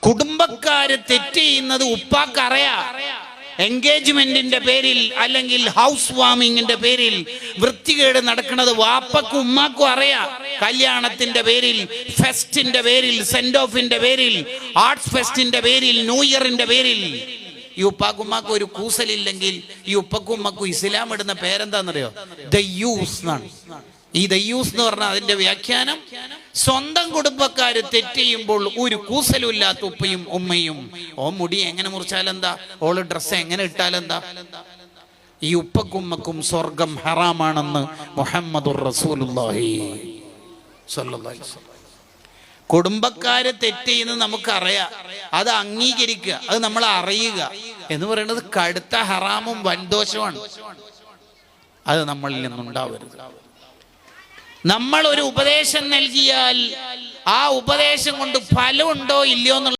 കുടുംബക്കാര് തെറ്റ് ചെയ്യുന്നത് ഉപ്പാക്കറിയാം. എൻഗേജ്മെന്റിന്റെ പേരിൽ അല്ലെങ്കിൽ ഹൗസ് വാമിങ്ങിന്റെ പേരിൽ വൃത്തികേട് നടക്കുന്നത് വാപ്പക്കും ഉമ്മാക്കും അറിയാം. കല്യാണത്തിന്റെ പേരിൽ, ഫെസ്റ്റിന്റെ പേരിൽ, സെന്റ് ഓഫിന്റെ പേരിൽ, ആർട്സ് ഫെസ്റ്റിന്റെ പേരിൽ, ന്യൂ ഇയറിന്റെ പേരിൽ ഈ ഉപ്പാക്കുമ്മാക്കും ഒരു കൂസലില്ലെങ്കിൽ ഈ ഉപ്പക്കും ഉമ്മക്കും ഇസ്ലാം ഇടുന്ന പേരെന്താണെന്നറിയോ? ദയ്യൂസ് എന്നാണ്. ഈ ദയ്യൂസ് എന്ന് പറഞ്ഞാൽ അതിന്റെ വ്യാഖ്യാനം സ്വന്തം കുടുംബക്കാര് തെറ്റ് ചെയ്യുമ്പോൾ ഒരു കൂസലുമില്ലാത്ത ഉപ്പയും ഉമ്മയും. ഓ മുടി എങ്ങനെ മുറിച്ചാലെന്താ, ഓള് ഡ്രസ്സ് എങ്ങനെ ഇട്ടാലെന്താ, ഈ ഉപ്പക്കുമ്മക്കും സ്വർഗം ഹറാമാണെന്ന് മുഹമ്മദുർ റസൂലുള്ളാഹി സ്വല്ലല്ലാഹു അലൈഹി വസല്ലം. കുടുംബക്കാര് തെറ്റ് ചെയ്യുന്നത് നമുക്കറിയാം, അത് അംഗീകരിക്കുക, അത് നമ്മൾ അറിയുക എന്ന് പറയുന്നത് കടുത്ത ഹറാമും വൻദോഷമാണ്. അത് നമ്മളിൽ നിന്നുണ്ടാവരുത്. നമ്മൾ ഒരു ഉപദേശം നൽകിയാൽ ആ ഉപദേശം കൊണ്ട് ഫലമുണ്ടോ ഇല്ലയോ എന്നുള്ള